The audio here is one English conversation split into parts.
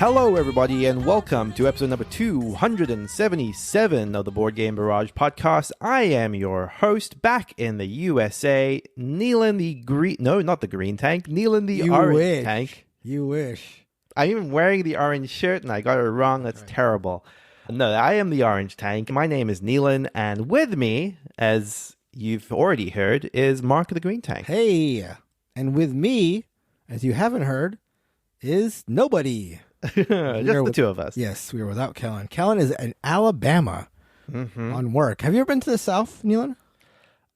Hello, everybody, and welcome to episode number 277 of the Board Game Barrage podcast. I am your host, back in the USA, Neelan the green... No, not the green tank. Neelan the orange tank. You wish. I'm even wearing the orange shirt, and I got it wrong. That's terrible. No, I am the orange tank. My name is Neelan, and with me, as you've already heard, is Mark the green tank. Hey, and with me, as you haven't heard, is nobody. Just the two of us. Yes, we are without Kellen. Kellen is in Alabama on work. Have you ever been to the South, Neelan?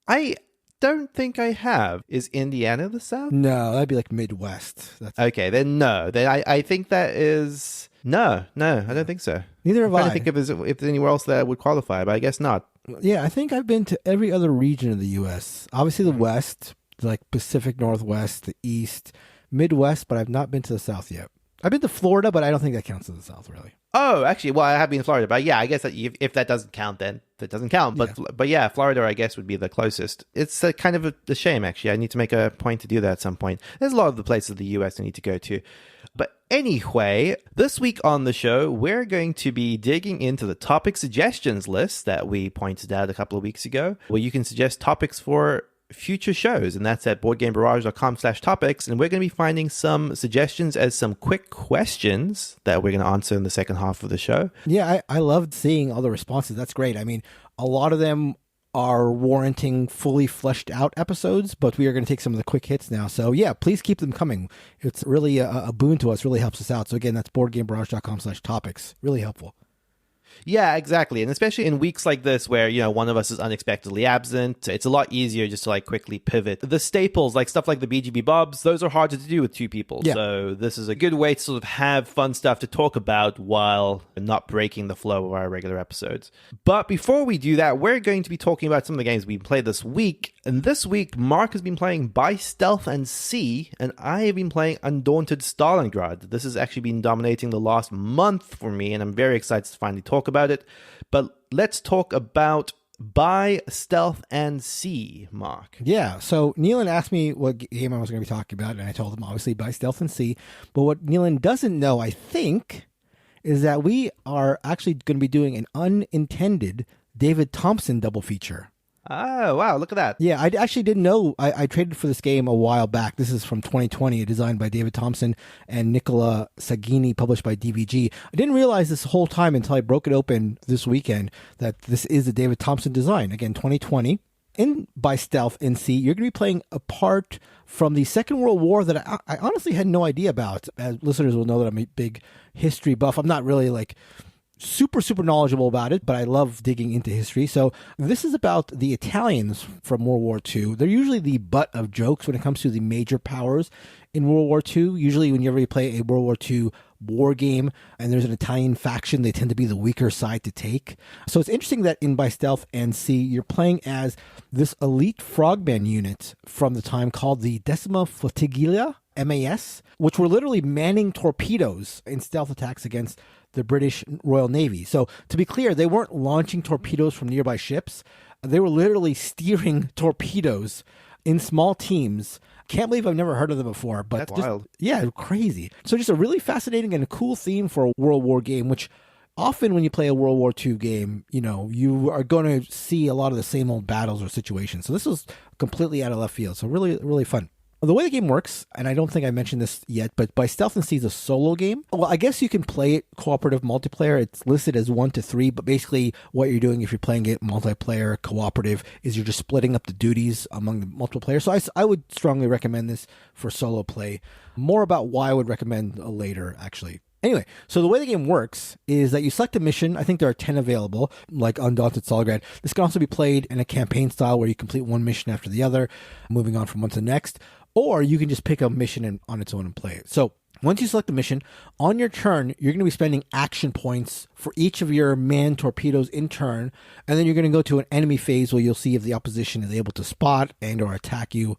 I don't think I have. Is Indiana the South? No, that'd be like Midwest. Okay, then no. Then I think that is... No, I don't think so. Neither have I. I'm trying to think if there's anywhere else that would qualify, but I guess not. Yeah, I think I've been to every other region of the U.S. Obviously the West, like Pacific Northwest, the East, Midwest, but I've not been to the South yet. I've been to Florida, but I don't think that counts as the South, really. Oh, actually, well, I have been in Florida, but yeah, I guess that if that doesn't count, then that doesn't count. But yeah, Florida, I guess, would be the closest. It's kind of a shame, actually. I need to make a point to do that at some point. There's a lot of the places of the U.S. I need to go to. But anyway, this week on the show, we're going to be digging into the topic suggestions list that we pointed out a couple of weeks ago, where you can suggest topics for future shows, and that's at boardgamebarrage.com/topics, and we're going to be finding some suggestions as some quick questions that we're going to answer in the second half of the show. Yeah, I loved seeing all the responses. That's great. I mean, a lot of them are warranting fully fleshed out episodes, but we are going to take some of the quick hits now. So yeah, please keep them coming. It's really a boon to us, really helps us out. So again, that's boardgamebarrage.com/topics. Really helpful. Yeah, exactly. And especially in weeks like this where, one of us is unexpectedly absent, it's a lot easier just to quickly pivot. The staples, stuff like the BGB Bobs, those are harder to do with two people. Yeah. So this is a good way to sort of have fun stuff to talk about while not breaking the flow of our regular episodes. But before we do that, we're going to be talking about some of the games we played this week. And this week, Mark has been playing By Stealth and Sea, and I have been playing Undaunted Stalingrad. This has actually been dominating the last month for me, and I'm very excited to finally talk about it. But let's talk about By Stealth and Sea, Mark. Yeah, so Neelan asked me what game I was going to be talking about, and I told him, obviously, By Stealth and Sea. But what Neelan doesn't know, I think, is that we are actually going to be doing an unintended David Thompson double feature. Oh, wow, look at that. Yeah, I actually didn't know. I traded for this game a while back. This is from 2020, designed by David Thompson and Nicola Sagini, published by DVG. I didn't realize this whole time until I broke it open this weekend that this is a David Thompson design. Again, 2020. In By Stealth and Sea, you're going to be playing a part from the Second World War that I honestly had no idea about. As listeners will know that I'm a big history buff. I'm not really super knowledgeable about it, but I love digging into history. So this is about the Italians from World War II. They're usually the butt of jokes when it comes to the major powers in World War II. Usually whenever you play a World War II war game and there's an Italian faction, they tend to be the weaker side to take. So it's interesting that in By Stealth and Sea, you're playing as this elite frogman unit from the time called the Decima Flottiglia, MAS, which were literally manning torpedoes in stealth attacks against the British Royal Navy. So to be clear, they weren't launching torpedoes from nearby ships. They were literally steering torpedoes in small teams. Can't believe I've never heard of them before. But that's wild. Yeah, crazy. So just a really fascinating and a cool theme for a World War game, which often when you play a World War II game, you are going to see a lot of the same old battles or situations. So this was completely out of left field. So really, really fun. The way the game works, and I don't think I mentioned this yet, but By Stealth and Sea is a solo game. Well, I guess you can play it cooperative multiplayer. It's listed as 1 to 3, but basically what you're doing if you're playing it multiplayer cooperative is you're just splitting up the duties among the multiple players. So I would strongly recommend this for solo play. More about why I would recommend later, actually. Anyway, so the way the game works is that you select a mission. I think there are 10 available, like Undaunted Stalingrad. This can also be played in a campaign style where you complete one mission after the other, moving on from one to the next. Or you can just pick a mission on its own and play it. So once you select the mission, on your turn, you're going to be spending action points for each of your manned torpedoes in turn. And then you're going to go to an enemy phase where you'll see if the opposition is able to spot and or attack you.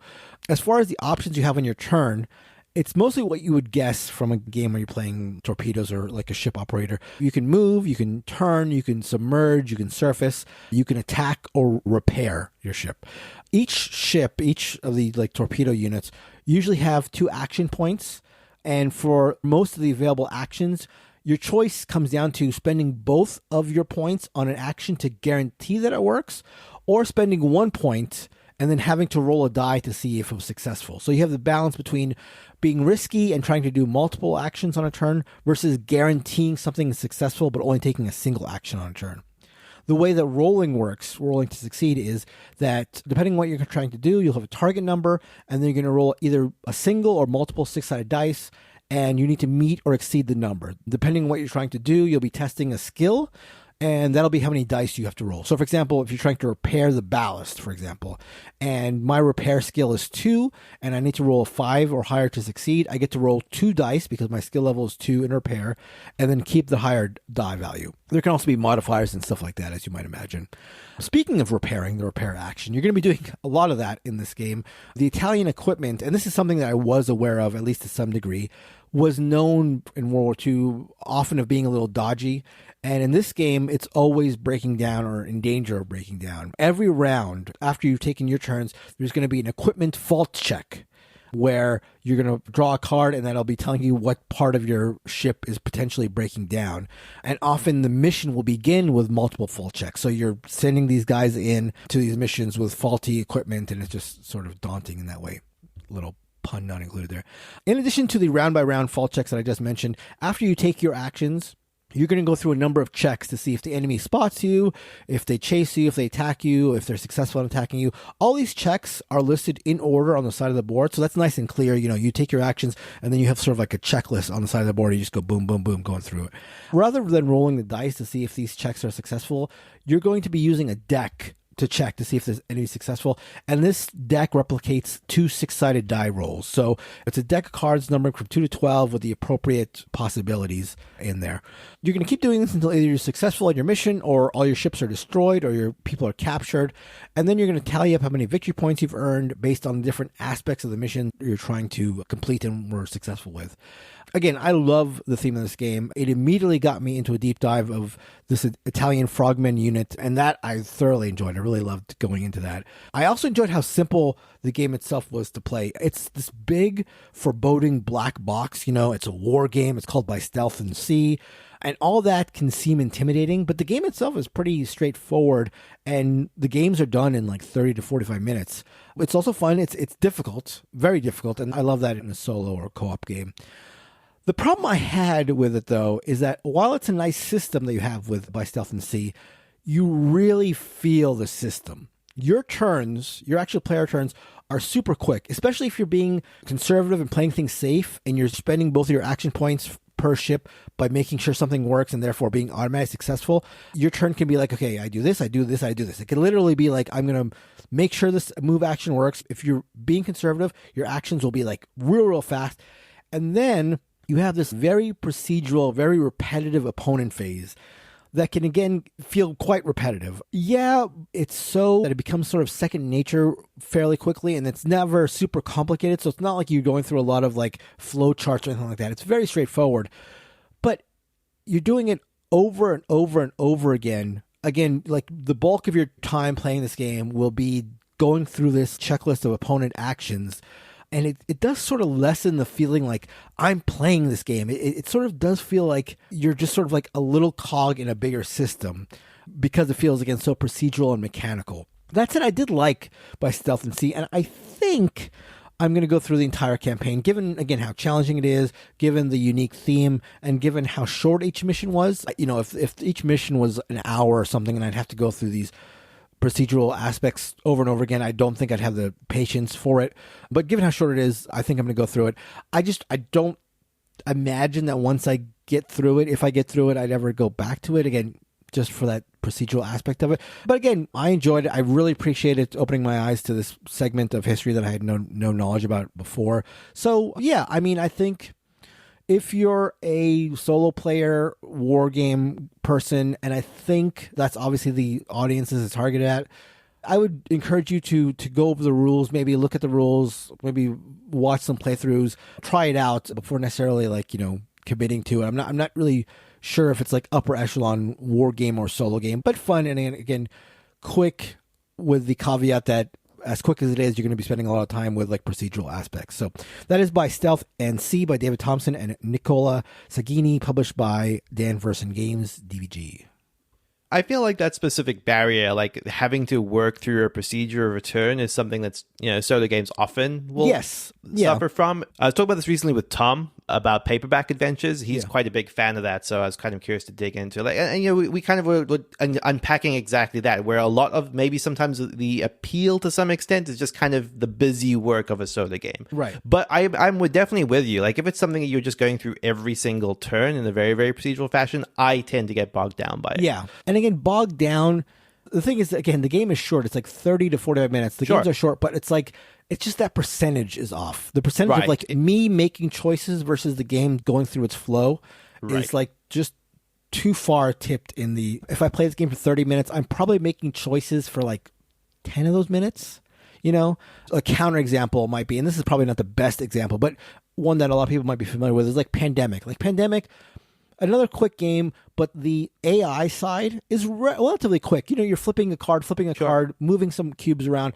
As far as the options you have on your turn, it's mostly what you would guess from a game where you're playing torpedoes or like a ship operator. You can move, you can turn, you can submerge, you can surface, you can attack or repair your ship. Each ship, each of the torpedo units usually have 2 action points. And for most of the available actions, your choice comes down to spending both of your points on an action to guarantee that it works, or spending 1 point and then having to roll a die to see if it was successful. So you have the balance between being risky and trying to do multiple actions on a turn versus guaranteeing something is successful but only taking a single action on a turn. The way that rolling works, rolling to succeed, is that depending on what you're trying to do, you'll have a target number, and then you're going to roll either a single or multiple 6-sided dice, and you need to meet or exceed the number. Depending on what you're trying to do, you'll be testing a skill, and that'll be how many dice you have to roll. So, for example, if you're trying to repair the ballast, for example, and my repair skill is 2, and I need to roll a 5 or higher to succeed, I get to roll 2 dice because my skill level is 2 in repair, and then keep the higher die value. There can also be modifiers and stuff like that, as you might imagine. Speaking of repairing, the repair action, you're going to be doing a lot of that in this game. The Italian equipment, and this is something that I was aware of, at least to some degree, was known in World War II often of being a little dodgy. And in this game, it's always breaking down or in danger of breaking down. Every round, after you've taken your turns, there's going to be an equipment fault check where you're going to draw a card and that'll be telling you what part of your ship is potentially breaking down. And often the mission will begin with multiple fault checks. So you're sending these guys in to these missions with faulty equipment, and it's just sort of daunting in that way. Little pun not included there. In addition to the round-by-round fault checks that I just mentioned, after you take your actions, you're going to go through a number of checks to see if the enemy spots you, if they chase you, if they attack you, if they're successful in attacking you. All these checks are listed in order on the side of the board, so that's nice and clear. You know, you take your actions, and then you have sort of like a checklist on the side of the board. You just go boom, boom, boom, going through it. Rather than rolling the dice to see if these checks are successful, you're going to be using a deck to check to see if there's any successful. And this deck replicates 2 6-sided die rolls. So it's a deck of cards numbered from 2 to 12 with the appropriate possibilities in there. You're going to keep doing this until either you're successful on your mission or all your ships are destroyed or your people are captured. And then you're going to tally up how many victory points you've earned based on the different aspects of the mission you're trying to complete and were successful with. Again, I love the theme of this game. It immediately got me into a deep dive of this Italian frogman unit, and that I thoroughly enjoyed. I really loved going into that. I also enjoyed how simple the game itself was to play. It's this big, foreboding black box. You know, it's a war game. It's called By Stealth and Sea. And all that can seem intimidating, but the game itself is pretty straightforward, and the games are done in like 30 to 45 minutes. It's also fun. It's difficult, very difficult, and I love that in a solo or co-op game. The problem I had with it, though, is that while it's a nice system that you have with By Stealth and Sea, you really feel the system. Your turns, your actual player turns, are super quick, especially if you're being conservative and playing things safe, and you're spending both of your action points per ship by making sure something works and therefore being automatically successful. Your turn can be like, okay, I do this, I do this, I do this. It can literally be like, I'm going to make sure this move action works. If you're being conservative, your actions will be like real fast. And then you have this very procedural, very repetitive opponent phase that can, again, feel quite repetitive. Yeah, it's so that it becomes sort of second nature fairly quickly, and it's never super complicated, so it's not like you're going through a lot of like flow charts or anything like that. It's very straightforward, but you're doing it over and over and over again. Again, like the bulk of your time playing this game will be going through this checklist of opponent actions. And it does sort of lessen the feeling like I'm playing this game. It sort of does feel like you're just sort of like a little cog in a bigger system because it feels, again, so procedural and mechanical. That said, I did like By Stealth and Sea, and I think I'm going to go through the entire campaign, given, again, how challenging it is, given the unique theme, and given how short each mission was. You know, if each mission was an hour or something and I'd have to go through these procedural aspects over and over again, I don't think I'd have the patience for it. But given how short it is, I think I'm going to go through it. I don't imagine that once I get through it, if I get through it, I'd ever go back to it again, just for that procedural aspect of it. But again, I enjoyed it. I really appreciated opening my eyes to this segment of history that I had no knowledge about before. So yeah, I mean, I think if you're a solo player war game person, and I think that's obviously the audiences it's targeted at, I would encourage you to go over the rules, maybe look at the rules, maybe watch some playthroughs, try it out before necessarily committing to it. I'm not really sure if it's like upper echelon war game or solo game, but fun, and again, quick, with the caveat that as quick as it is, you're going to be spending a lot of time with like procedural aspects. So that is by Stealth and C by David Thompson and Nicola Sagini, published by Dan Verson Games, DVG. I feel like that specific barrier, like having to work through a procedure of return, is something that's, solo games often will suffer from. I was talking about this recently with Tom about paperback adventures. He's quite a big fan of that, so I was kind of curious to dig into it. And we kind of were unpacking exactly that, where a lot of maybe sometimes the appeal to some extent is just kind of the busy work of a solo game. Right. But I'm definitely with you. Like if it's something that you're just going through every single turn in a very, very procedural fashion, I tend to get bogged down by it. Yeah. And again, bogged down. The thing is, again, the game is short. It's like 30 to 45 minutes. The games are short, but it's like, it's just that percentage is off. The percentage of like me making choices versus the game going through its flow is like just too far tipped in the, if I play this game for 30 minutes, I'm probably making choices for like 10 of those minutes. A counterexample might be, and this is probably not the best example, but one that a lot of people might be familiar with is like Pandemic. Like Pandemic, another quick game, but the AI side is relatively quick. You're flipping a card, moving some cubes around,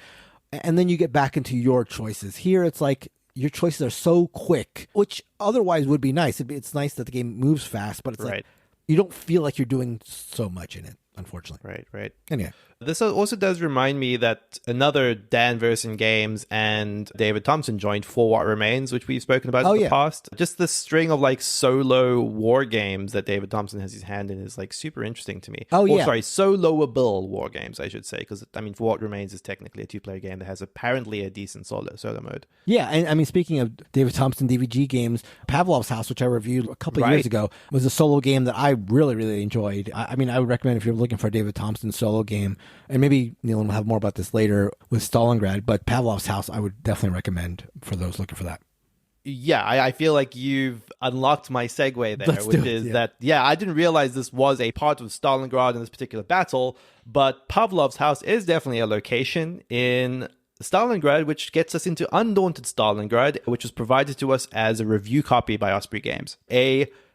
and then you get back into your choices. Here, it's like your choices are so quick, which otherwise would be nice. It's nice that the game moves fast, but it's like you don't feel like you're doing so much in it, unfortunately. Right. Anyway. This also does remind me that another Dan Verson Games and David Thompson joined For What Remains, which we've spoken about in the past. Just the string of like solo war games that David Thompson has his hand in is like super interesting to me. Soloable war games, I should say, because For What Remains is technically a 2-player game that has apparently a decent solo mode. Yeah, and speaking of David Thompson DVG games, Pavlov's House, which I reviewed a couple of years ago, was a solo game that I really, really enjoyed. I would recommend if you're looking for a David Thompson solo game. And maybe Neil will have more about this later with Stalingrad, but Pavlov's House I would definitely recommend for those looking for that. Yeah, I feel like you've unlocked my segue there, I didn't realize this was a part of Stalingrad in this particular battle, but Pavlov's House is definitely a location in Stalingrad, which gets us into Undaunted Stalingrad, which was provided to us as a review copy by Osprey Games.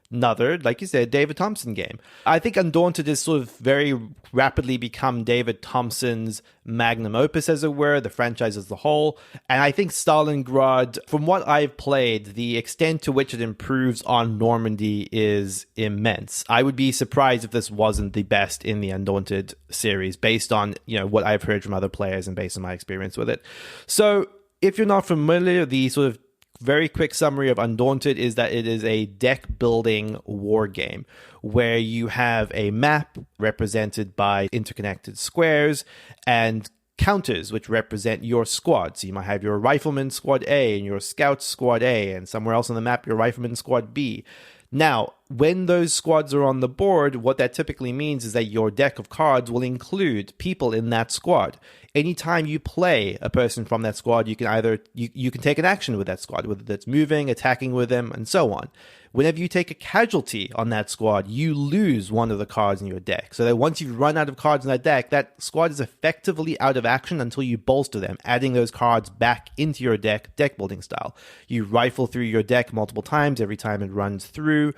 Another, like you said, David Thompson game. I think Undaunted has sort of very rapidly become David Thompson's magnum opus, as it were, the franchise as a whole. And I think Stalingrad, from what I've played, the extent to which it improves on Normandy is immense. I would be surprised if this wasn't the best in the Undaunted series, based on what I've heard from other players and based on my experience with it. So if you're not familiar, the sort of very quick summary of Undaunted is that it is a deck building war game where you have a map represented by interconnected squares and counters which represent your squad. So you might have your rifleman squad A and your scouts squad A, and somewhere else on the map your rifleman squad B. Now, when those squads are on the board, what that typically means is that your deck of cards will include people in that squad. Anytime you play a person from that squad, you can either you can take an action with that squad, whether that's moving, attacking with them, and so on. Whenever you take a casualty on that squad, you lose one of the cards in your deck. So that once you've run out of cards in that deck, that squad is effectively out of action until you bolster them, adding those cards back into your deck building style. You rifle through your deck multiple times every time it runs through,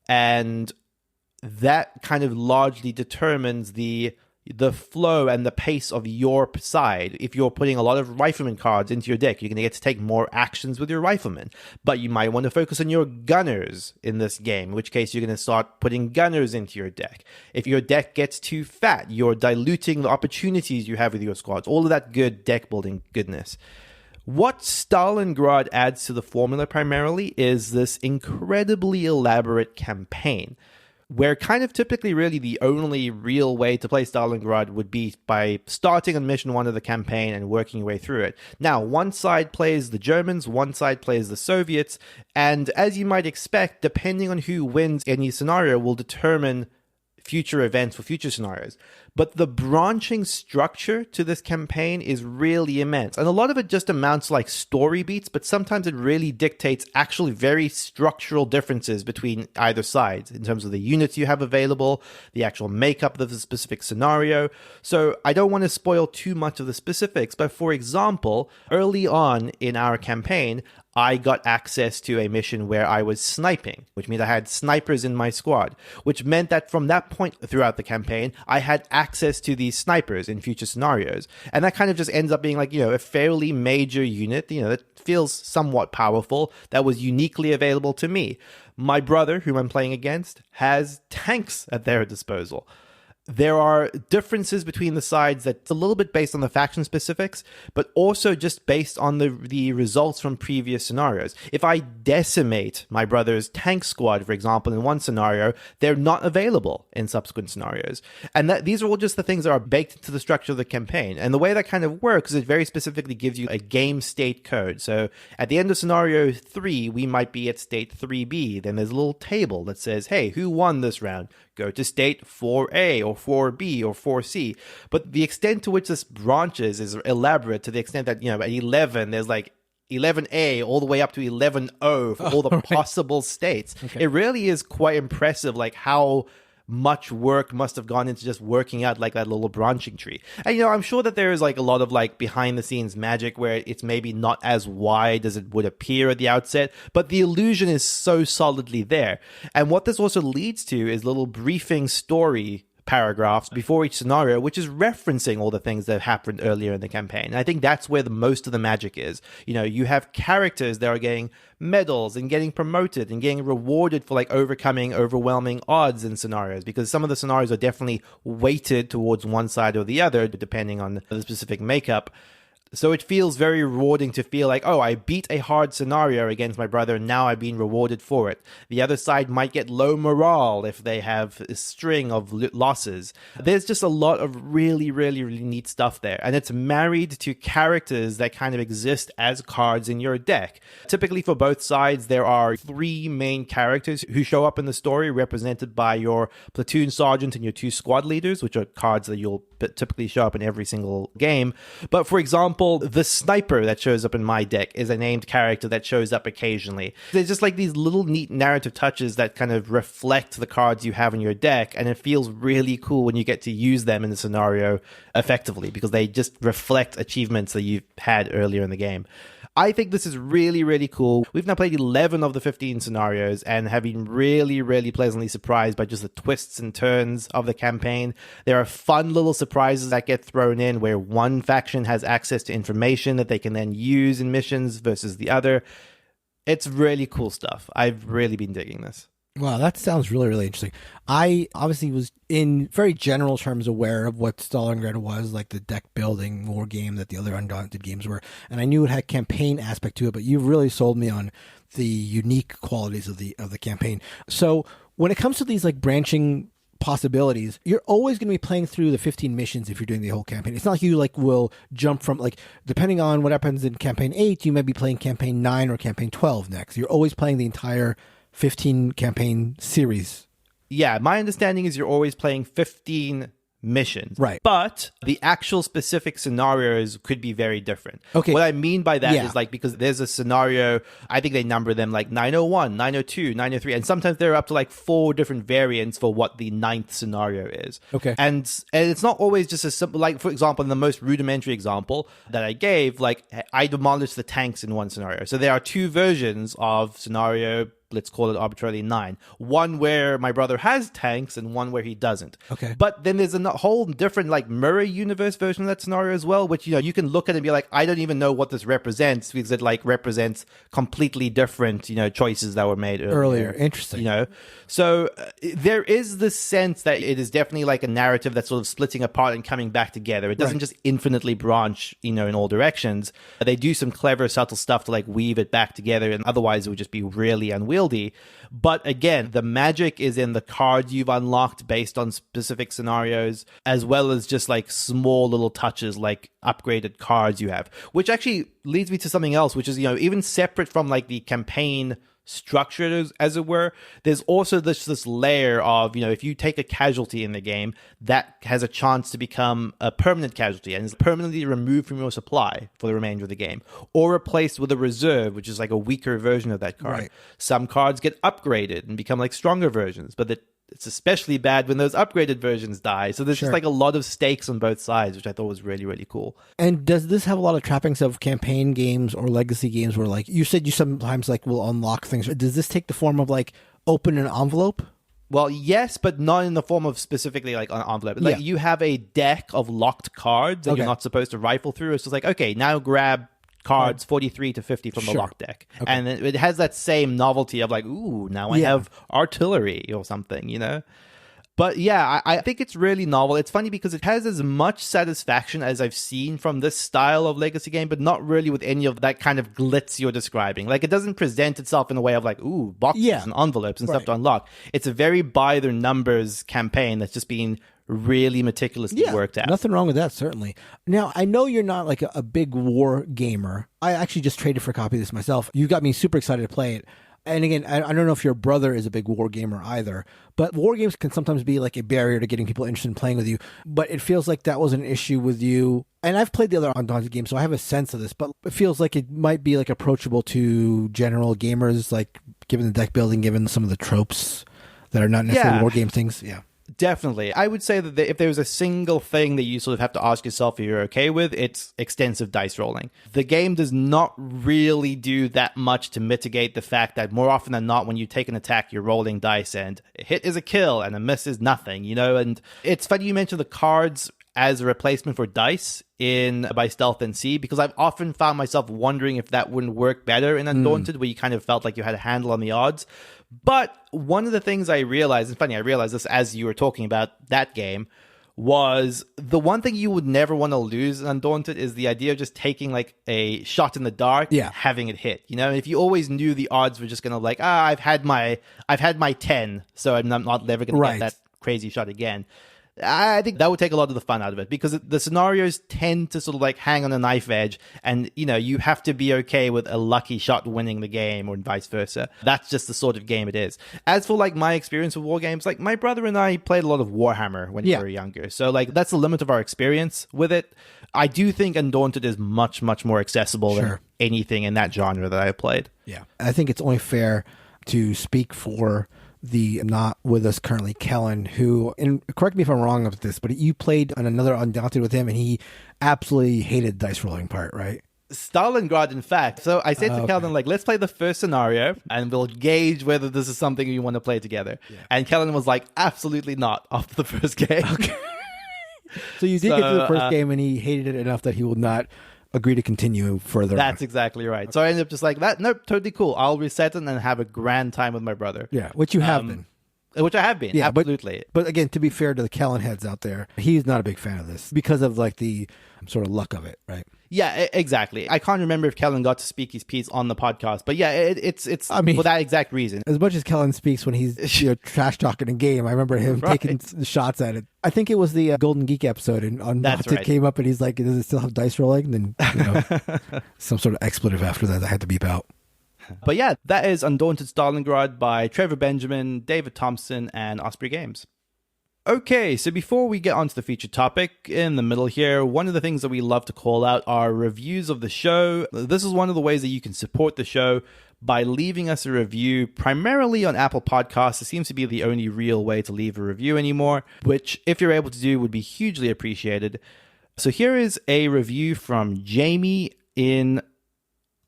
and that kind of largely determines the flow and the pace of your side. If you're putting a lot of rifleman cards into your deck, you're going to get to take more actions with your riflemen. But you might want to focus on your gunners in this game, in which case you're going to start putting gunners into your deck. If your deck gets too fat, you're diluting the opportunities you have with your squads. All of that good deck building goodness. What Stalingrad adds to the formula primarily is this incredibly elaborate campaign, where kind of typically really the only real way to play Stalingrad would be by starting on mission 1 of the campaign and working your way through it. Now, one side plays the Germans, one side plays the Soviets, and as you might expect, depending on who wins any scenario will determine future events for future scenarios. But the branching structure to this campaign is really immense. And a lot of it just amounts to like story beats, but sometimes it really dictates actually very structural differences between either sides in terms of the units you have available, the actual makeup of the specific scenario. So I don't want to spoil too much of the specifics, but for example, early on in our campaign, I got access to a mission where I was sniping, which means I had snipers in my squad, which meant that from that point throughout the campaign, I had access to these snipers in future scenarios. And that kind of just ends up being like, a fairly major unit, that feels somewhat powerful, that was uniquely available to me. My brother, whom I'm playing against, has tanks at their disposal. There are differences between the sides that's a little bit based on the faction specifics, but also just based on the results from previous scenarios. If I decimate my brother's tank squad, for example, in one scenario, they're not available in subsequent scenarios. And these are all just the things that are baked into the structure of the campaign. And the way that kind of works is it very specifically gives you a game state code. So at the end of scenario 3, we might be at state 3B. Then there's a little table that says, hey, who won this round? Go to state 4A or 4B or 4C. But the extent to which this branches is elaborate to the extent that, at 11, there's like 11A all the way up to 11O for all the possible states. Okay. It really is quite impressive, like how much work must have gone into just working out like that little branching tree. And, I'm sure that there is like a lot of like behind the scenes magic where it's maybe not as wide as it would appear at the outset, but the illusion is so solidly there. And what this also leads to is little briefing story paragraphs before each scenario, which is referencing all the things that happened earlier in the campaign. And I think that's where the most of the magic is. You have characters that are getting medals and getting promoted and getting rewarded for like overcoming overwhelming odds in scenarios, because some of the scenarios are definitely weighted towards one side or the other depending on the specific makeup. So it feels very rewarding to feel like, oh, I beat a hard scenario against my brother and now I've been rewarded for it. The other side might get low morale if they have a string of losses. There's just a lot of really, really, really neat stuff there. And it's married to characters that kind of exist as cards in your deck. Typically for both sides, there are 3 main characters who show up in the story, represented by your platoon sergeant and your 2 squad leaders, which are cards that you'll typically show up in every single game. But for example, the sniper that shows up in my deck is a named character that shows up occasionally. There's just like these little neat narrative touches that kind of reflect the cards you have in your deck, and it feels really cool when you get to use them in the scenario effectively because they just reflect achievements that you've had earlier in the game. I think this is really, really cool. We've now played 11 of the 15 scenarios and have been really, really pleasantly surprised by just the twists and turns of the campaign. There are fun little surprises that get thrown in where one faction has access to information that they can then use in missions versus the other. It's really cool stuff. I've really been digging this. Wow, that sounds really, really interesting. I obviously was in very general terms aware of what Stalingrad was, like the deck building war game that the other Undaunted games were. And I knew it had campaign aspect to it, but you really sold me on the unique qualities of the campaign. So when it comes to these like branching possibilities, you're always going to be playing through the 15 missions if you're doing the whole campaign. It's not like you like will jump from like, depending on what happens in campaign 8, you might be playing campaign 9 or campaign 12 next. You're always playing the entire 15 campaign series. Yeah, my understanding is you're always playing 15 missions. Right. But the actual specific scenarios could be very different. Okay. What I mean by that is like, because there's a scenario, I think they number them like 901, 902, 903, and sometimes they're up to like 4 different variants for what the 9th scenario is. Okay. And it's not always just a simple, like for example, in the most rudimentary example that I gave, like I demolished the tanks in one scenario. So there are 2 versions of scenario, let's call it arbitrarily 9. One where my brother has tanks and one where he doesn't. Okay. But then there's a whole different like mirror universe version of that scenario as well, which, you can look at it and be like, I don't even know what this represents because it like represents completely different, choices that were made earlier. Interesting. So there is this sense that it is definitely like a narrative that's sort of splitting apart and coming back together. It doesn't just infinitely branch, in all directions. They do some clever, subtle stuff to like weave it back together, and otherwise it would just be really unwieldy. But again, the magic is in the cards you've unlocked based on specific scenarios, as well as just like small little touches like upgraded cards you have, which actually leads me to something else, which is, even separate from like the campaign structure, as it were, there's also this layer of, if you take a casualty in the game, that has a chance to become a permanent casualty and is permanently removed from your supply for the remainder of the game, or replaced with a reserve, which is like a weaker version of that card. Right. Some cards get upgraded and become like stronger versions, but it's especially bad when those upgraded versions die. So there's just like a lot of stakes on both sides, which I thought was really, really cool. And does this have a lot of trappings of campaign games or legacy games where, like, you said you sometimes like will unlock things? Does this take the form of like open an envelope? Well, yes, but not in the form of specifically like an envelope. Like you have a deck of locked cards that you're not supposed to rifle through. It's just like, okay, now grab cards 43 to 50 from the locked deck. Okay. And it has that same novelty of like, ooh, now I have artillery or something, you know? But yeah, I think it's really novel. It's funny because it has as much satisfaction as I've seen from this style of legacy game, but not really with any of that kind of glitz you're describing. Like, it doesn't present itself in a way of like, ooh, boxes and envelopes and stuff to unlock. It's a very by their numbers campaign that's just been really meticulously worked out. Nothing wrong with that, certainly. Now, I know you're not like a big war gamer. I actually just traded for a copy of this myself. You got me super excited to play it. And again, I don't know if your brother is a big war gamer either, but war games can sometimes be like a barrier to getting people interested in playing with you. But it feels like that was an issue with you. And I've played the other Undaunted games, so I have a sense of this, but it feels like it might be like approachable to general gamers, like given the deck building, given some of the tropes that are not necessarily war game things. Yeah. Definitely. I would say that if there was a single thing that you sort of have to ask yourself if you're okay with, it's extensive dice rolling. The game does not really do that much to mitigate the fact that more often than not, when you take an attack, you're rolling dice, and a hit is a kill and a miss is nothing, you know? And it's funny you mentioned the cards as a replacement for dice in By Stealth and Sea, because I've often found myself wondering if that wouldn't work better in Undaunted, where you kind of felt like you had a handle on the odds. But one of the things I realized, and funny, I realized this as you were talking about that game, was the one thing you would never want to lose in Undaunted is the idea of just taking like a shot in the dark, having it hit. You know, if you always knew the odds were just going to like, I've had my 10, so I'm not never going to get that crazy shot again. I think that would take a lot of the fun out of it, because the scenarios tend to sort of like hang on a knife edge, and you know, you have to be okay with a lucky shot winning the game or vice versa. That's just the sort of game it is. As for like my experience with war games, like my brother and I played a lot of Warhammer when we were younger, so like that's the limit of our experience with it. I do think Undaunted is much, much more accessible than anything in that genre that I've played. Yeah, I think it's only fair to speak for the not with us currently Kellen, who, and correct me if I'm wrong with this, but you played on another Undaunted with him and he absolutely hated the dice rolling part, right? Stalingrad, in fact. So I said to Kellen, like, let's play the first scenario and we'll gauge whether this is something you want to play together. And Kellen was like, absolutely not, after the first game. So you did get to the first game and he hated it enough that he will not agree to continue further. That's exactly right. So I ended up just like that. Nope, totally cool. I'll reset it and have a grand time with my brother. Yeah, which you have been. Which I have been, absolutely. But again, to be fair to the Kellen heads out there, he's not a big fan of this because of like the sort of luck of it, right? Yeah, exactly. I can't remember if Kellen got to speak his piece on the podcast, but yeah, it's I mean, for that exact reason. As much as Kellen speaks when he's trash talking a game, I remember him taking shots at it. I think it was the Golden Geek episode, and it came up, and he's like, "Does it still have dice rolling?" And then some sort of expletive after that I had to beep out. But yeah, that is Undaunted Stalingrad by Trevor Benjamin, David Thompson, and Osprey Games. Okay, so before we get onto the featured topic, in the middle here, one of the things that we love to call out are reviews of the show. This is one of the ways that you can support the show by leaving us a review, primarily on Apple Podcasts. It seems to be the only real way to leave a review anymore, which, if you're able to do, would be hugely appreciated. So here is a review from Jamie in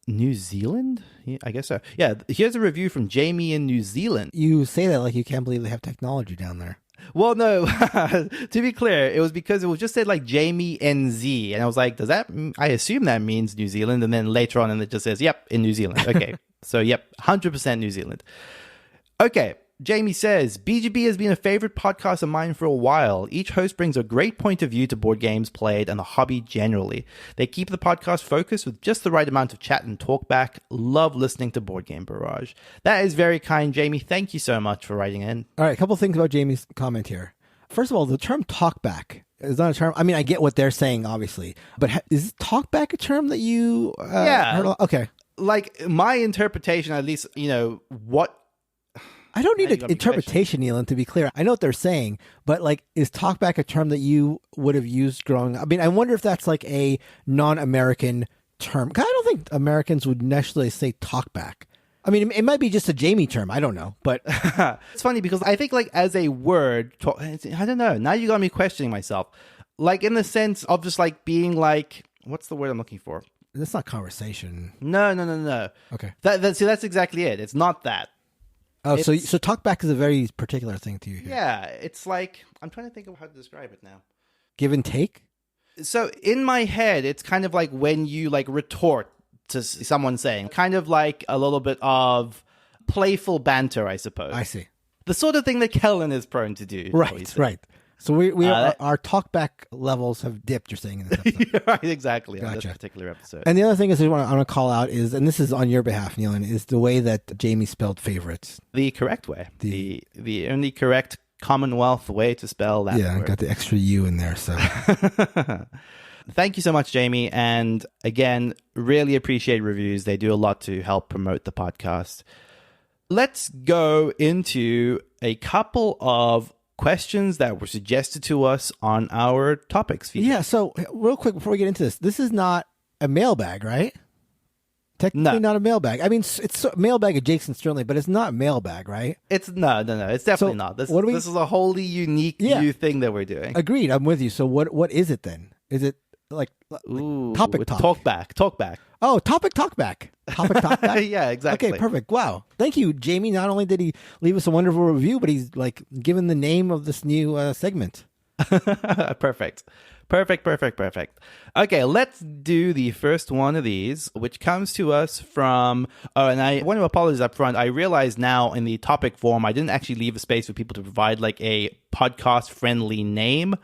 New Zealand? Yeah, I guess so. Yeah, here's a review from Jamie in New Zealand. You say that like you can't believe they have technology down there. Well, no, to be clear, it was because it was just said like Jamie NZ. And I was like, I assume that means New Zealand. And then later on, and it just says, yep, in New Zealand. Okay. So, yep, 100% New Zealand. Okay. Jamie says, BGB has been a favorite podcast of mine for a while. Each host brings a great point of view to board games played and the hobby generally. They keep the podcast focused with just the right amount of chat and talk back. Love listening to Board Game Barrage. That is very kind, Jamie. Thank you so much for writing in. All right, a couple of things about Jamie's comment here. First of all, the term talkback is not a term. I mean, I get what they're saying, obviously. But is talkback a term that you heard of? Okay. Like, my interpretation, at least, what... I don't need an interpretation, Neelan, to be clear. I know what they're saying, but like, is talkback a term that you would have used growing up? I mean, I wonder if that's like a non-American term. 'Cause I don't think Americans would necessarily say talkback. I mean, it might be just a Jamie term. I don't know, but it's funny because I think like as a word, I don't know. Now you got me questioning myself. Like in the sense of just like being like, what's the word I'm looking for? that's not conversation. No. Okay. See, that's exactly it. It's not that. Oh, so talkback is a very particular thing to you here. Yeah, it's like, I'm trying to think of how to describe it now. Give and take? So in my head, it's kind of like when you like retort to someone saying, kind of like a little bit of playful banter, I suppose. I see. The sort of thing that Kellen is prone to do. Right. So our talkback levels have dipped, you're saying, in this episode. Right, exactly. Gotcha. On this particular episode. And the other thing is I want to call out is, and this is on your behalf, Neelan, is the way that Jamie spelled favorites. The correct way. The only correct Commonwealth way to spell that word. Yeah, got the extra U in there, so... Thank you so much, Jamie. And again, really appreciate reviews. They do a lot to help promote the podcast. Let's go into a couple of questions that were suggested to us on our topics feed. Yeah, so real quick before we get into this is not a mailbag, right? Technically not a mailbag. I mean, it's a mailbag adjacent, certainly, but it's not a mailbag, right? It's no. It's definitely not. This is a wholly unique new thing that we're doing. Agreed. I'm with you. So what is it then? Is it like topic talk? Talk back. Oh, topic talk back. Topic talk back? Yeah, exactly. Okay, perfect. Wow. Thank you, Jamie. Not only did he leave us a wonderful review, but he's like given the name of this new segment. Perfect. Okay, let's do the first one of these, which comes to us from... Oh, and I want to apologize up front. I realize now in the topic form, I didn't actually leave a space for people to provide like a podcast-friendly name.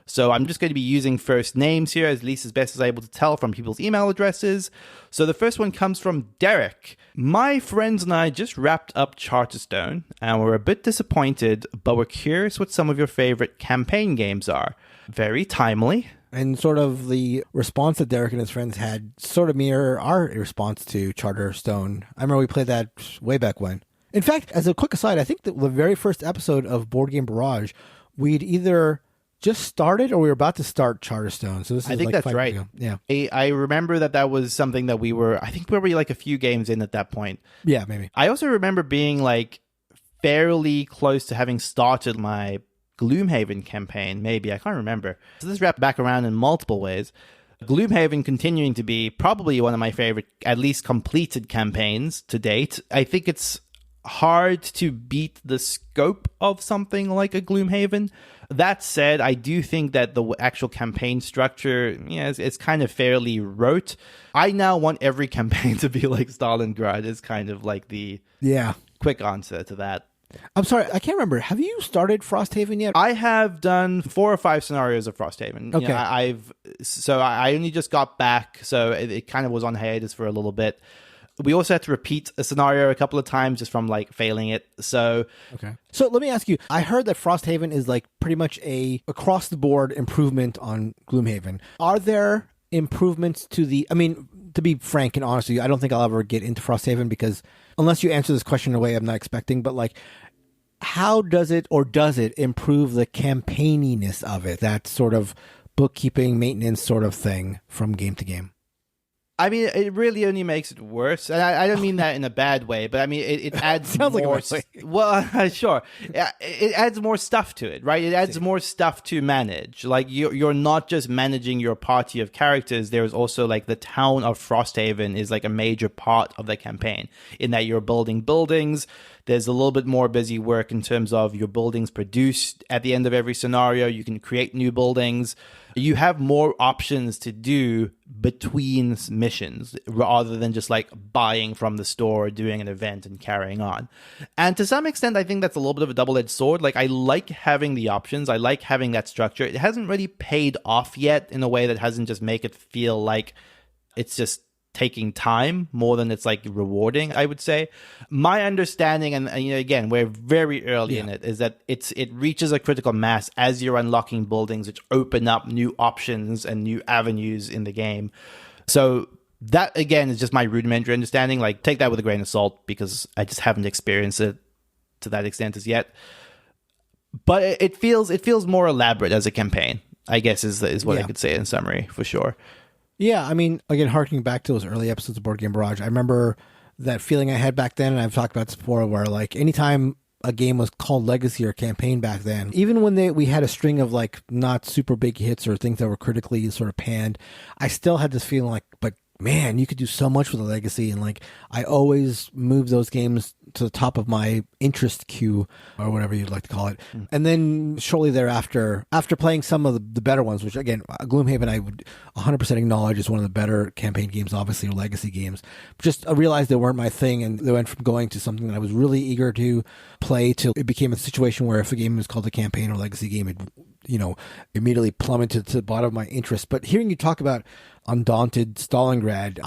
So I'm just going to be using first names here, at least as best as I'm able to tell from people's email addresses. So the first one comes from Derek. My friends and I just wrapped up Charterstone, and we're a bit disappointed, but we're curious what some of your favorite campaign games are. Very timely. And sort of the response that Derek and his friends had sort of mirror our response to Charterstone. I remember we played that way back when. In fact, as a quick aside, I think that the very first episode of Board Game Barrage, we'd either just started or we were about to start Charterstone. So this is I think like that's right. Ago. Yeah. I remember that was something that we were like a few games in at that point. Yeah, maybe. I also remember being like fairly close to having started my Gloomhaven campaign, maybe. I can't remember. So this wrapped back around in multiple ways. Gloomhaven continuing to be probably one of my favorite, at least completed campaigns to date. I think it's hard to beat the scope of something like a Gloomhaven. That said, I do think that the actual campaign structure is kind of fairly rote. I now want every campaign to be like Stalingrad is kind of like the quick answer to that. I'm sorry, I can't remember. Have you started Frosthaven yet? I have done 4 or 5 scenarios of Frosthaven. Okay. I only just got back, so it kind of was on hiatus for a little bit. We also had to repeat a scenario a couple of times just from like failing it. So okay. So let me ask you, I heard that Frosthaven is like pretty much a across the board improvement on Gloomhaven. Are there improvements to to be frank and honest with you, I don't think I'll ever get into Frosthaven because unless you answer this question in a way I'm not expecting, but like how does it improve the campaigniness of it? That sort of bookkeeping, maintenance sort of thing from game to game. I mean, it really only makes it worse. And I don't mean that in a bad way, but I mean, it adds Sounds more... like a way. Well, sure. It adds more stuff to it, right? It adds more stuff to manage. Like, you're not just managing your party of characters. There's also, like, the town of Frosthaven is, like, a major part of the campaign in that you're building buildings. There's a little bit more busy work in terms of your buildings produced at the end of every scenario. You can create new buildings. You have more options to do between missions rather than just like buying from the store, doing an event and carrying on. And to some extent, I think that's a little bit of a double-edged sword. Like, I like having the options. I like having that structure. It hasn't really paid off yet in a way that hasn't just make it feel like it's just taking time more than it's like rewarding, I would say. My understanding, and again, we're very early in it, is that it reaches a critical mass as you're unlocking buildings, which open up new options and new avenues in the game. So that, again, is just my rudimentary understanding. Like, take that with a grain of salt because I just haven't experienced it to that extent as yet. But it feels more elaborate as a campaign, I guess, is what I could say in summary, for sure. Yeah, I mean, again, harkening back to those early episodes of Board Game Barrage, I remember that feeling I had back then, and I've talked about this before, where like anytime a game was called Legacy or Campaign back then, even when we had a string of like not super big hits or things that were critically sort of panned, I still had this feeling like, but man, you could do so much with a Legacy. And like, I always move those games to the top of my interest queue, or whatever you'd like to call it. And then shortly thereafter, after playing some of the better ones, which again, Gloomhaven, I would 100% acknowledge is one of the better campaign games, obviously, or Legacy games. Just I realized they weren't my thing, and they went from going to something that I was really eager to play to it became a situation where if a game was called a campaign or Legacy game, it, immediately plummeted to the bottom of my interest. But hearing you talk about Undaunted, Stalingrad,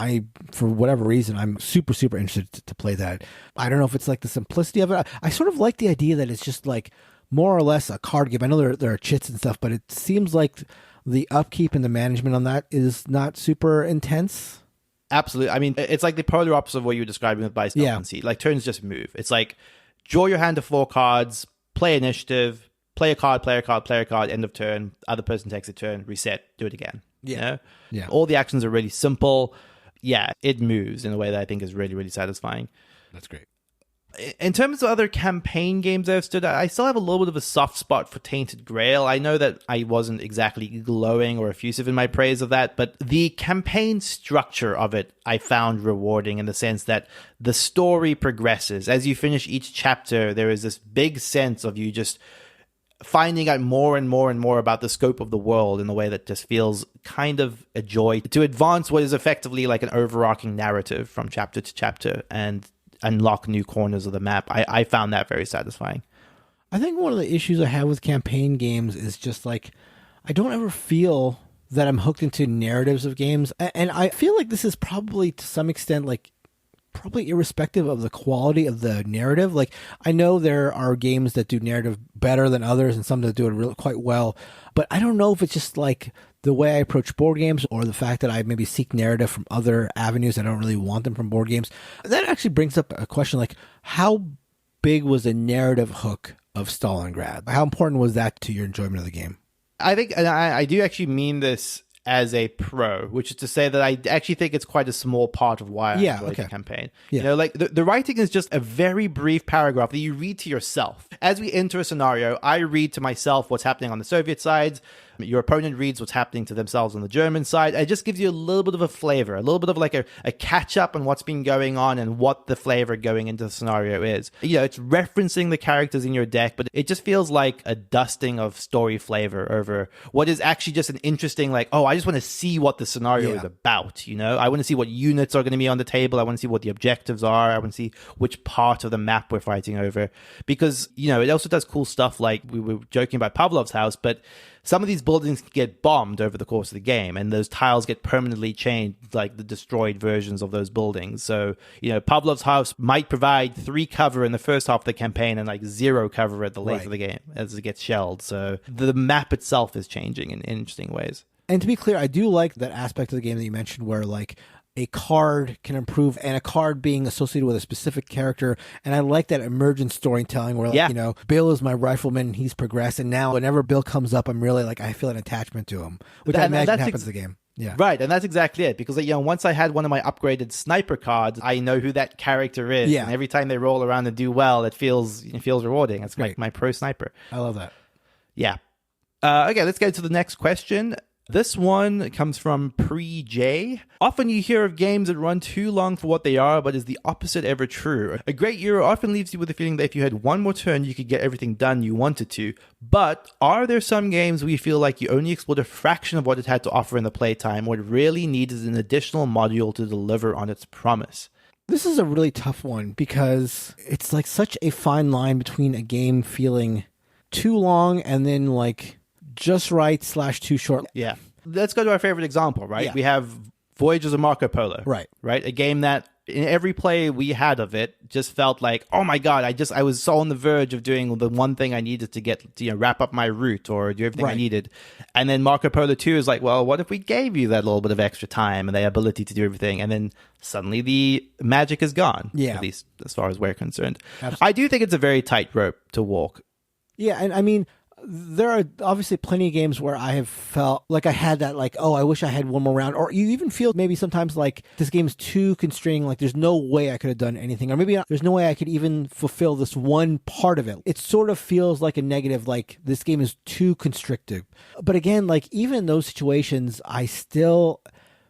for whatever reason, I'm super, super interested to play that. I don't know if it's like the simplicity of it. I sort of like the idea that it's just like more or less a card game. I know there are chits and stuff, but it seems like the upkeep and the management on that is not super intense. Absolutely. I mean, it's like the polar opposite of what you were describing with Buy, Stealth, and Seed. Like, turns just move. It's like, draw your hand to 4 cards, play initiative, play a card, play a card, play a card, end of turn, other person takes a turn, reset, do it again. Yeah. Yeah. All the actions are really simple. Yeah, it moves in a way that I think is really, really satisfying. That's great. In terms of other campaign games I've stood at, I still have a little bit of a soft spot for Tainted Grail. I know that I wasn't exactly glowing or effusive in my praise of that, but the campaign structure of it I found rewarding in the sense that the story progresses. As you finish each chapter, there is this big sense of you just finding out more and more and more about the scope of the world in a way that just feels kind of a joy to advance what is effectively like an overarching narrative from chapter to chapter and unlock new corners of the map. I found that very satisfying. I think one of the issues I have with campaign games is just like, I don't ever feel that I'm hooked into narratives of games. And I feel like this is probably to some extent like probably irrespective of the quality of the narrative. Like, I know there are games that do narrative better than others and some that do it really quite well, but I don't know if it's just like the way I approach board games or the fact that I maybe seek narrative from other avenues. I don't really want them from board games. That actually brings up a question like, how big was the narrative hook of Stalingrad? How important was that to your enjoyment of the game? I think, and I do actually mean this as a pro, which is to say that I actually think it's quite a small part of why I enjoyed the campaign. Yeah. Like the writing is just a very brief paragraph that you read to yourself. As we enter a scenario, I read to myself what's happening on the Soviet side. Your opponent reads what's happening to themselves on the German side. It just gives you a little bit of a flavor, a little bit of like a catch up on what's been going on and what the flavor going into the scenario is. It's referencing the characters in your deck, but it just feels like a dusting of story flavor over what is actually just an interesting, like, oh, I just want to see what the scenario is about. I want to see what units are going to be on the table. I want to see what the objectives are. I want to see which part of the map we're fighting over. Because, it also does cool stuff like we were joking about Pavlov's house, but some of these buildings get bombed over the course of the game, and those tiles get permanently changed, like the destroyed versions of those buildings. So, Pavlov's house might provide 3 cover in the first half of the campaign and like 0 cover at the late of the game as it gets shelled. So the map itself is changing in interesting ways. And to be clear, I do like that aspect of the game that you mentioned where like a card can improve and a card being associated with a specific character. And I like that emergent storytelling where, like, Bill is my rifleman. He's progressed. And now whenever Bill comes up, I'm really like, I feel an attachment to him, which I imagine happens in the game. Yeah. Right. And that's exactly it. Because, once I had one of my upgraded sniper cards, I know who that character is. Yeah. And every time they roll around and do well, it feels rewarding. It's like my pro sniper. I love that. Yeah. Okay, let's get to the next question. This one comes from Pre-J. Often you hear of games that run too long for what they are, but is the opposite ever true? A great Euro often leaves you with the feeling that if you had one more turn, you could get everything done you wanted to. But are there some games where you feel like you only explored a fraction of what it had to offer in the playtime, what it really needs is an additional module to deliver on its promise? This is a really tough one because it's like such a fine line between a game feeling too long and then like just right / too short. Yeah. Let's go to our favorite example, right? Yeah. We have Voyages of Marco Polo. Right. A game that in every play we had of it just felt like, oh my God, I was so on the verge of doing the one thing I needed to get, wrap up my route or do everything I needed. And then Marco Polo 2 is like, well, what if we gave you that little bit of extra time and the ability to do everything? And then suddenly the magic is gone. Yeah. At least as far as we're concerned. Absolutely. I do think it's a very tight rope to walk. Yeah. And I mean, there are obviously plenty of games where I have felt like I had that, like, oh, I wish I had one more round. Or you even feel maybe sometimes like this game is too constraining, like there's no way I could have done anything. Or maybe there's no way I could even fulfill this one part of it. It sort of feels like a negative, like this game is too constrictive. But again, like even in those situations, I still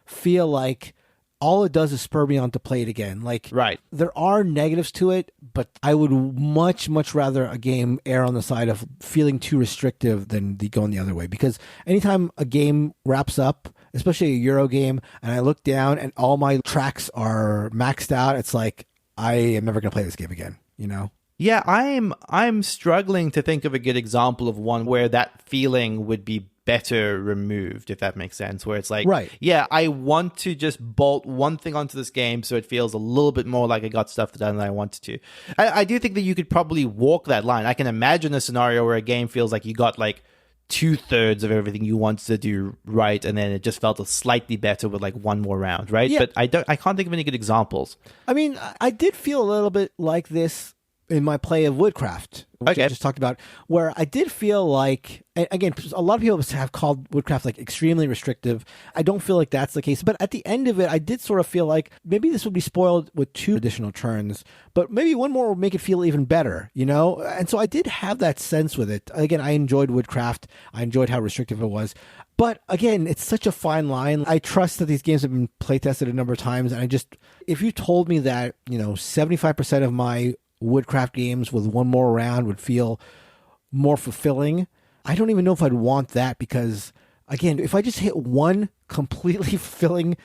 feel like all it does is spur me on to play it again. Like, right. There are negatives to it, but I would much, much rather a game err on the side of feeling too restrictive than going the other way. Because anytime a game wraps up, especially a Euro game, and I look down and all my tracks are maxed out, it's like, I am never going to play this game again, you know? Yeah, I'm struggling to think of a good example of one where that feeling would be better removed, if that makes sense, where it's like, right. Yeah, I want to just bolt one thing onto this game so it feels a little bit more like I got stuff done than I wanted to. I do think that you could probably walk that line. I can imagine a scenario where a game feels like you got like 2/3 of everything you wanted to do right, and then it just felt slightly better with like one more round, right? Yeah. But I can't think of any good examples. I mean, I did feel a little bit like this in my play of Woodcraft, which I just talked about, where I did feel like, again, a lot of people have called Woodcraft like extremely restrictive. I don't feel like that's the case. But at the end of it, I did sort of feel like maybe this would be spoiled with 2 additional turns, but maybe one more would make it feel even better, you know? And so I did have that sense with it. Again, I enjoyed Woodcraft. I enjoyed how restrictive it was. But again, it's such a fine line. I trust that these games have been play tested a number of times. And if you told me that, 75% of my Woodcraft games with one more round would feel more fulfilling, I don't even know if I'd want that, because again, if I just hit one completely fulfilling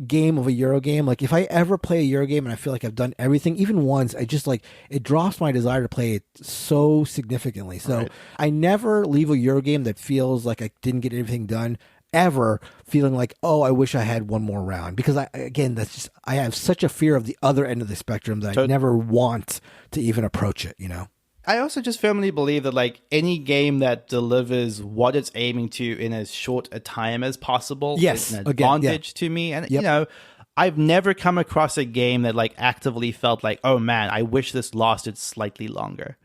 game of a Euro game, like if I ever play a Euro game and I feel like I've done everything even once, I just like, it drops my desire to play it so significantly. So right. I never leave a Euro game that feels like I didn't get everything done, ever feeling like, oh, I wish I had one more round, because I have such a fear of the other end of the spectrum that I never want to even approach it, I also just firmly believe that like any game that delivers what it's aiming to in as short a time as possible is an advantage to me. And I've never come across a game that like actively felt like, oh man, I wish this lasted slightly longer.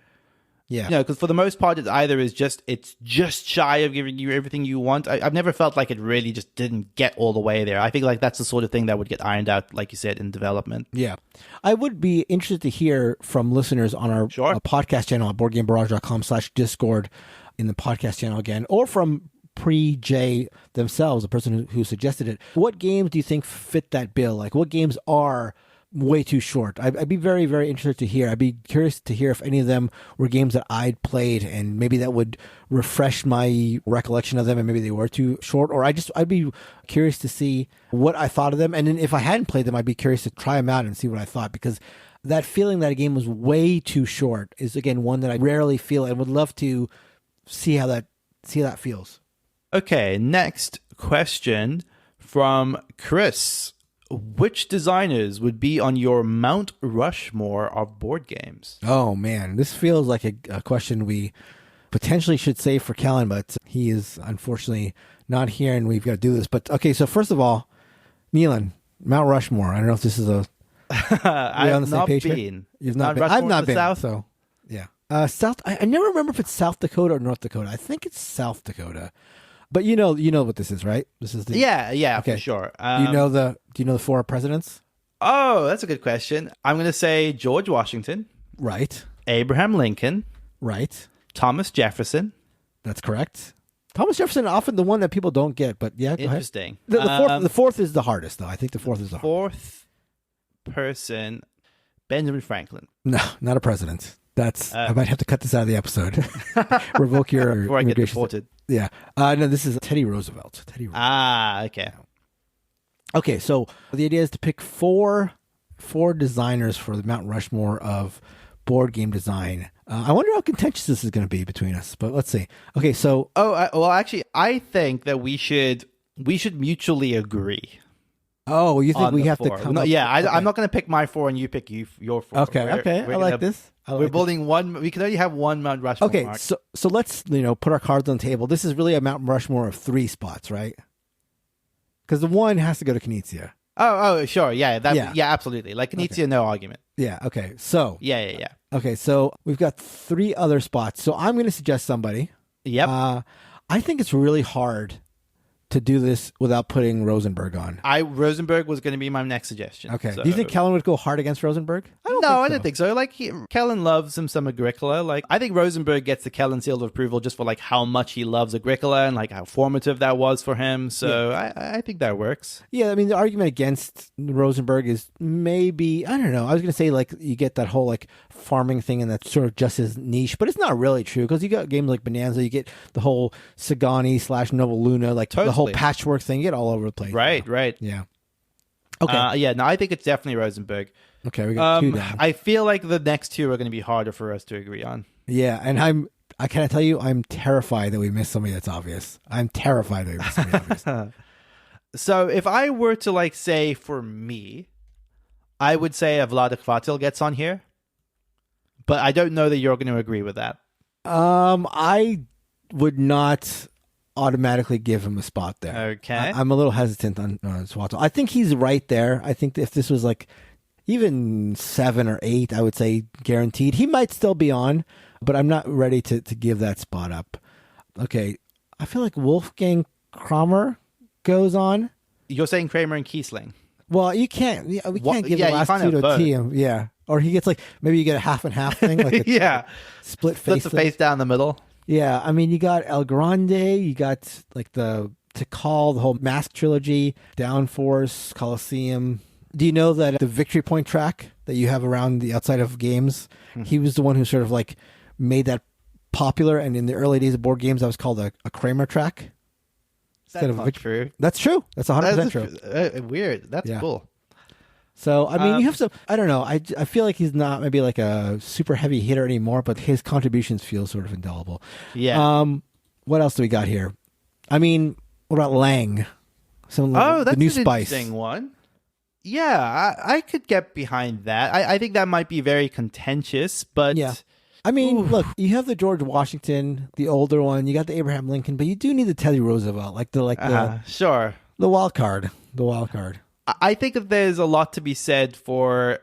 Yeah. Because for the most part, it's just shy of giving you everything you want. I've never felt like it really just didn't get all the way there. I think like that's the sort of thing that would get ironed out, like you said, in development. Yeah. I would be interested to hear from listeners on our podcast channel at boardgamebarrage.com/Discord in the podcast channel again, or from Pre-J themselves, the person who suggested it. What games do you think fit that bill? Like what games are way too short? I'd be very, very interested to hear. I'd be curious to hear if any of them were games that I'd played, and maybe that would refresh my recollection of them, and maybe they were too short. Or I'd be curious to see what I thought of them, and then if I hadn't played them, I'd be curious to try them out and see what I thought, because that feeling that a game was way too short is again one that I rarely feel, and would love to see how that feels. Okay, next question from Chris. Which designers would be on your Mount Rushmore of board games? Oh, man. This feels like a question we potentially should save for Kellen, but he is unfortunately not here, and we've got to do this. But, okay, so first of all, Neelan, Mount Rushmore. I don't know if this is I have not been. You've not been. I've not been. South. So, yeah. South. I never remember if it's South Dakota or North Dakota. I think it's South Dakota. But you know what this is, right? This is the okay. For sure. Do you know the 4 presidents? Oh, that's a good question. I'm going to say George Washington, right? Abraham Lincoln, right? Thomas Jefferson. That's correct. Thomas Jefferson, often the one that people don't get, but yeah, interesting. The fourth is the hardest, though. I think the fourth is the hardest. Fourth person, Benjamin Franklin. No, not a president. That's I might have to cut this out of the episode. Revoke your before I get deported. Yeah. No, this is Teddy Roosevelt. Okay. Okay, so the idea is to pick four designers for the Mount Rushmore of board game design. I wonder how contentious this is going to be between us, but let's see. Okay, so actually, I think that we should mutually agree. Oh, you think we have 4. to come? No, up, yeah, okay. I'm not going to pick my 4 and you pick your 4. Okay, I like this. We're building one. We can only have one Mount Rushmore. Okay, mark. so let's put our cards on the table. This is really a Mount Rushmore of 3 spots, right? Because the one has to go to Knizia. Oh, sure, yeah, absolutely. Like Knizia, no argument. Yeah. Okay. So. Yeah. Okay, so we've got 3 other spots. So I'm going to suggest somebody. Yep. I think it's really hard to do this without putting Rosenberg on. Rosenberg was going to be my next suggestion. Okay. So. Do you think Kellen would go hard against Rosenberg? I don't think so. Like, Kellen loves him some Agricola. Like, I think Rosenberg gets the Kellen seal of approval just for like how much he loves Agricola and like how formative that was for him. So I think that works. Yeah, I mean, the argument against Rosenberg is maybe, I don't know. I was going to say like you get that whole like farming thing and that's sort of just his niche, but it's not really true because you got games like Bonanza, you get the whole Sagani / Nova Luna, like the whole patchwork thing, you get all over the place. Right. Yeah. Okay. I think it's definitely Rosenberg. Okay, we got 2 down. I feel like the next 2 are going to be harder for us to agree on. Yeah, and I can't tell you, I'm terrified that we missed somebody that's obvious. I'm terrified that we missed somebody obvious. So if I were to like say for me, I would say a Vladik Vatil gets on here, but I don't know that you're going to agree with that. I would not automatically give him a spot there. Okay. I'm a little hesitant on Swato. I think he's right there. I think if this was like even 7 or 8, I would say guaranteed. He might still be on, but I'm not ready to give that spot up. Okay. I feel like Wolfgang Kramer goes on. You're saying Kramer and Kiesling. Well, we can't give the last 2 to TM. Yeah. Or he gets like, maybe you get a half and half thing. Like split face. Split the face down the middle. Yeah. I mean, you got El Grande, you got like the Tikal, the whole Mask trilogy, Downforce, Coliseum. Do you know that the Victory Point track that you have around the outside of games, he was the one who sort of like made that popular, and in the early days of board games, that was called a Kramer track. That's not true. That's true. That's 100% true. Weird. That's cool. So, I mean, you have some, I don't know, I feel like he's not maybe like a super heavy hitter anymore, but his contributions feel sort of indelible. Yeah. What else do we got here? I what about Lang? That's the new spice. Interesting one. Yeah, I could get behind that. I think that might be very contentious, but... Yeah. Look, you have the George Washington, the older one. You got the Abraham Lincoln, but you do need the Teddy Roosevelt, sure, the wild card. The wild card. I think that there's a lot to be said for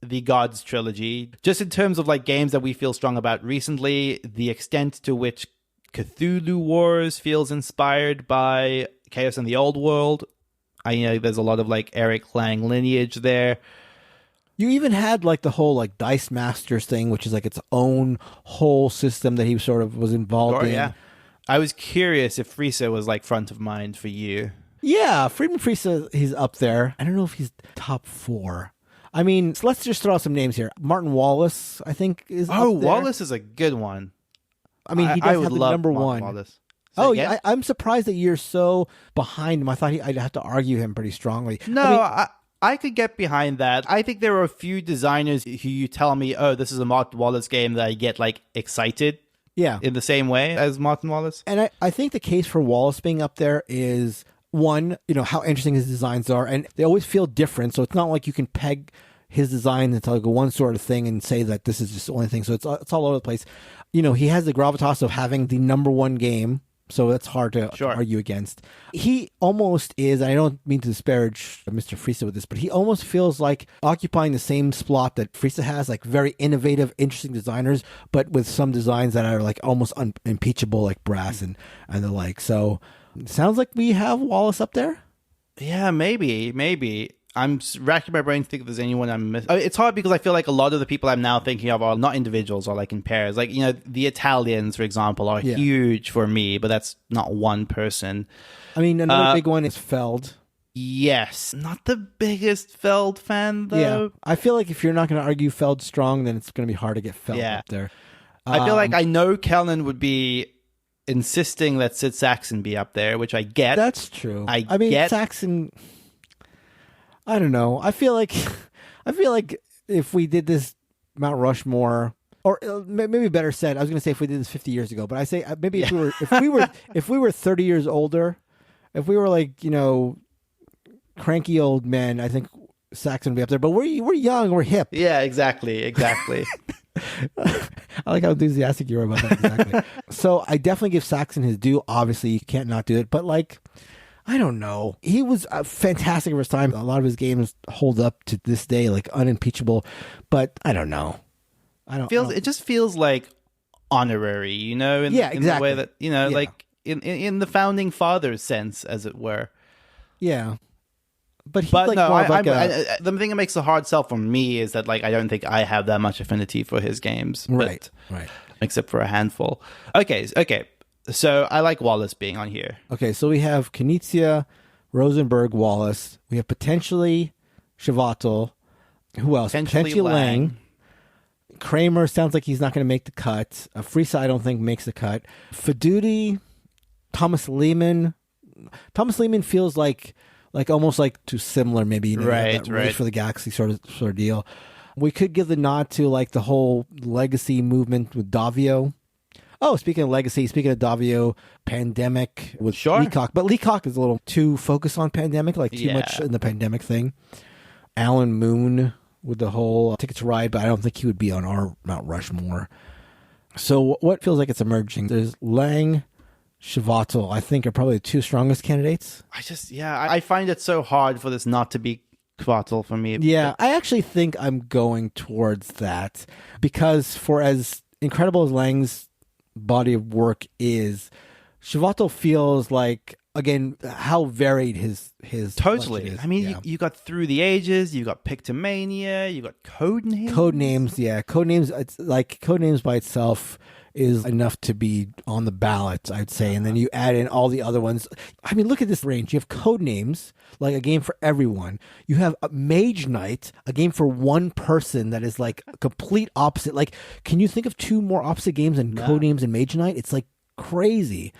the Gods trilogy, just in terms of like games that we feel strong about recently. The extent to which Cthulhu Wars feels inspired by Chaos in the Old World. There's a lot of like Eric Lang lineage there. You even had like the whole like Dice Masters thing, which is like its own whole system that he sort of was involved in. Yeah. I was curious if Friese was like front of mind for you. Yeah, Friedman Friese, he's up there. I don't know if he's top 4. So let's just throw out some names here. Martin Wallace, I think, is up there. Wallace is a good one. He does have the number Martin 1. Wallace. Yeah, I'm surprised that you're so behind him. I thought I'd have to argue him pretty strongly. No, I could get behind that. I think there are a few designers who you tell me, this is a Martin Wallace game, that I get like excited. Yeah. In the same way as Martin Wallace. And I think the case for Wallace being up there is, one, how interesting his designs are, and they always feel different. So it's not like you can peg his design into like one sort of thing and say that this is just the only thing. So it's all over the place. He has the gravitas of having the number 1 game. So that's hard to argue against. He almost is, and I don't mean to disparage Mr. Friese with this, but he almost feels like occupying the same slot that Friese has, like very innovative, interesting designers, but with some designs that are like almost unimpeachable, like Brass and the like. So it sounds like we have Wallace up there. Yeah, maybe. I'm racking my brain to think if there's anyone I'm missing. It's hard because I feel like a lot of the people I'm now thinking of are not individuals or like in pairs. Like, the Italians, for example, are huge for me, but that's not one person. Another big one is Feld. Yes. Not the biggest Feld fan, though. Yeah. I feel like if you're not going to argue Feld strong, then it's going to be hard to get Feld up there. I feel like I know Kellen would be insisting that Sid Saxon be up there, which I get. That's true. I get Saxon... I don't know. I feel like if we did this Mount Rushmore, or maybe better said, I was going to say if we did this 50 years ago, but I say maybe if we were 30 years older, if we were like cranky old men, I think Saxon would be up there. But we're young, we're hip. Yeah, exactly. I like how enthusiastic you are about that. Exactly. So I definitely give Saxon his due. Obviously, you can't not do it, but like. I don't know. He was fantastic for his time. A lot of his games hold up to this day, like unimpeachable. But I don't know. It just feels like honorary, you know, in the way that, you know, like in the founding fathers sense, as it were. Yeah. But he's no, the thing that makes it hard sell for me is that like I don't think I have that much affinity for his games. Right. Except for a handful. Okay. So I like Wallace being on here. Okay, so we have Knizia, Rosenberg, Wallace. We have potentially Shavatal. Who else? Potentially Lang. Kramer sounds like he's not going to make the cut. Friesa, I don't think makes the cut. Faduti, Thomas Lehman. Thomas Lehman feels like almost like too similar, maybe, you know, right. Race for the Galaxy sort of deal. We could give the nod to like the whole legacy movement with Davio. Oh, speaking of legacy, speaking of Davio, Pandemic with Leacock. But Leacock is a little too focused on Pandemic, like too much in the Pandemic thing. Alan Moon with the whole Ticket to Ride, but I don't think he would be on our Mount Rushmore. So what feels like it's emerging? There's Lang, Shavatal, I think, are probably the two strongest candidates. I find it so hard for this not to be Shavatal for me. Yeah, I actually think I'm going towards that because for as incredible as Lang's body of work is, Shavatal feels like, again, how varied his totally is. I mean, you got Through the Ages, you got Pictomania, you got Codenames. It's like Codenames by itself is enough to be on the ballot, I'd say. And then you add in all the other ones. I mean, look at this range. You have Codenames, like a game for everyone. You have a Mage Knight, a game for one person that is like a complete opposite. Like, can you think of two more opposite games than Codenames and Mage Knight? It's like crazy.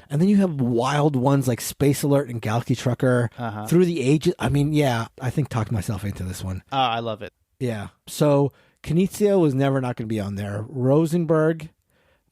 And then you have wild ones like Space Alert and Galaxy Trucker, Through the Ages. I mean, I think talked myself into this one. I love it. Yeah. So Knizia was never not going to be on there. Rosenberg,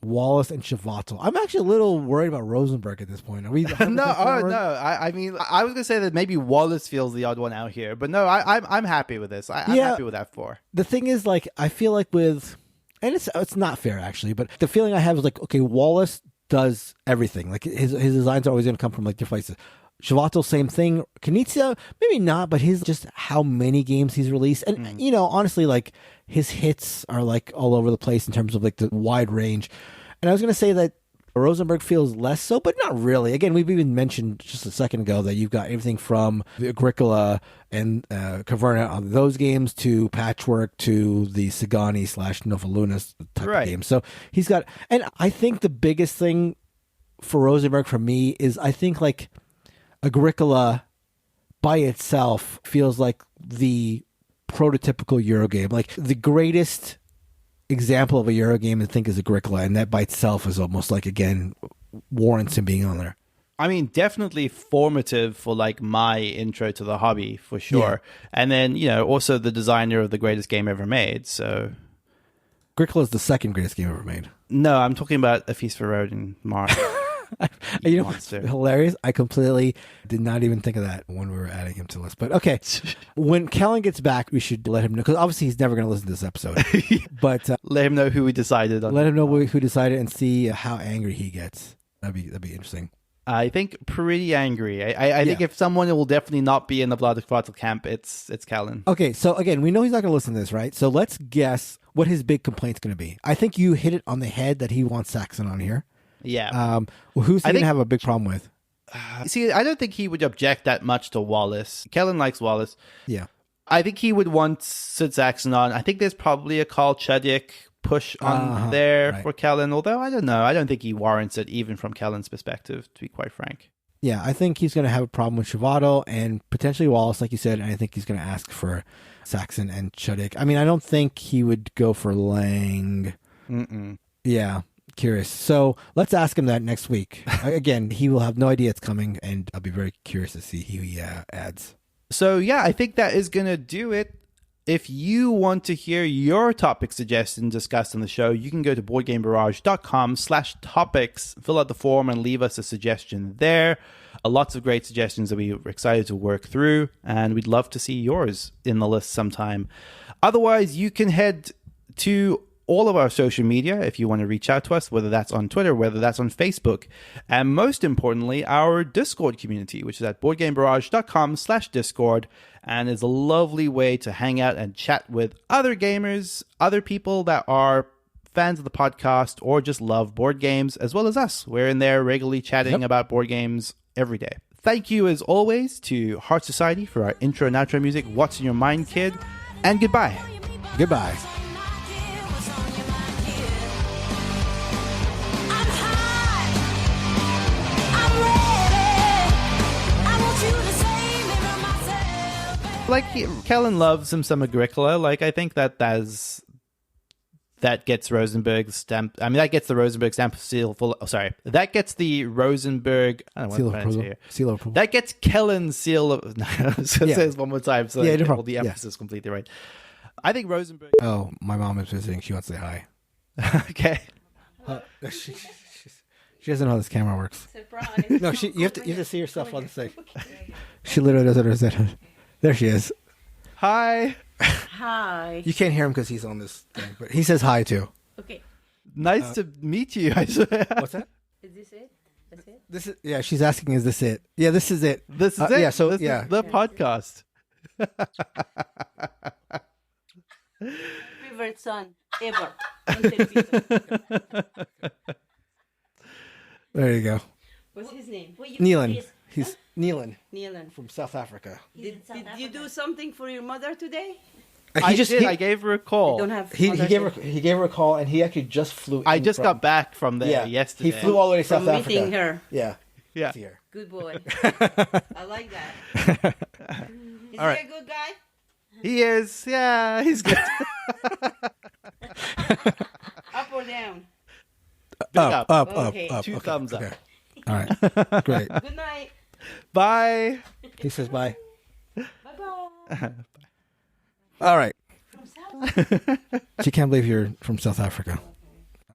Wallace, and Shavatal. I'm actually a little worried about Rosenberg at this point. Are we? No. I mean, I was gonna say that maybe Wallace feels the odd one out here, but no, I'm happy with this. I'm happy with that 4. The thing is, like, I feel like with, and it's not fair actually, but the feeling I have is like, okay, Wallace does everything. Like his designs are always going to come from like different places. Shavatal, same thing. Knizia, maybe not, but his just how many games he's released, and you know, honestly, like his hits are like all over the place in terms of like the wide range. And I was going to say that Rosenberg feels less so, but not really. Again, we've even mentioned just a second ago that you've got everything from the Agricola and Caverna on those games to Patchwork to the Sagani / Nova Lunas type of game. So he's got, and I think the biggest thing for Rosenberg for me is I think like Agricola by itself feels like the prototypical Euro game, like the greatest example of a Euro game I think is Agricola, and that by itself is almost like, again, warrants him being on there. I mean, definitely formative for like my intro to the hobby for sure. And then, you know, also the designer of the greatest game ever made. So Agricola is the second greatest game ever made. No, I'm talking about A Feast for Odin, Mark. You know what's hilarious? I completely did not even think of that when we were adding him to the list. But okay, when Kellen gets back, we should let him know, because obviously he's never going to listen to this episode. But let him know who we decided on. Let him know who decided and see how angry he gets. That'd be interesting. I think pretty angry. I think if someone will definitely not be in the Blood Throttle camp, it's Kellen. Okay, so again, we know he's not going to listen to this, right? So let's guess what his big complaint's going to be. I think you hit it on the head that he wants Saxon on here. Yeah. Who's he going to have a big problem with? See, I don't think he would object that much to Wallace. Kellen likes Wallace. Yeah. I think he would want Sid Saxon on. I think there's probably a Carl Chudyk push on there for Kellen, although I don't know. I don't think he warrants it, even from Kellen's perspective, to be quite frank. Yeah, I think he's going to have a problem with Shavato and potentially Wallace, like you said, and I think he's going to ask for Saxon and Chudyk. I mean, I don't think he would go for Lang. Yeah. Curious. So let's ask him that next week. Again, he will have no idea it's coming, and I'll be very curious to see who he adds. So yeah, I think that is going to do it. If you want to hear your topic suggestions discussed on the show, you can go to boardgamebarrage.com/topics, fill out the form, and leave us a suggestion there. Lots of great suggestions that we're excited to work through, and we'd love to see yours in the list sometime. Otherwise, you can head to all of our social media if you want to reach out to us, whether that's on Twitter, whether that's on Facebook, and most importantly, our Discord community, which is at boardgamebarrage.com/Discord, and is a lovely way to hang out and chat with other gamers, other people that are fans of the podcast or just love board games as well as us. We're in there regularly chatting about board games every day. Thank you, as always, to Heart Society for our intro and outro music, What's in Your Mind, Kid? And goodbye. Goodbye. Like, Kellen loves him some Agricola. Like, I think that gets Rosenberg's stamp. I mean, that gets the Rosenberg stamp seal full. Oh, sorry. That gets the Rosenberg. I don't know seal what of approval. here. Seal of approval. That gets Kellen's seal of. No, I was going to say this one more time so I get all the emphasis completely right. I think Rosenberg. Oh, my mom is visiting. She wants to say hi. Okay. She doesn't know how this camera works. Surprise. No, you have to see yourself on the thing. She literally doesn't understand. There she is. Hi. Hi. You can't hear him because he's on this thing, but he says hi too. Okay. Nice to meet you. What's that? Is this it? That's it? This is she's asking, is this it? Yeah, this is it. This is it. Yeah, so this is the podcast. Favorite son ever. Until There you go. What's his name? Neelan. He's Neelan Neelan. from South Africa. Did you do something for your mother today? I gave her a call. Don't have He Mother's gave her a call, and he actually just flew. I just got back from there yesterday. He flew all the way to from South Africa. meeting her. Yeah. Yeah. Here. Good boy. I like that. Is All right. he a good guy? He is. Yeah, he's good. Up or down? Up. Okay. Two thumbs up. Okay. All right. Great. Good night. Bye. He says bye. Bye-bye. All right. From South She can't believe you're from South Africa.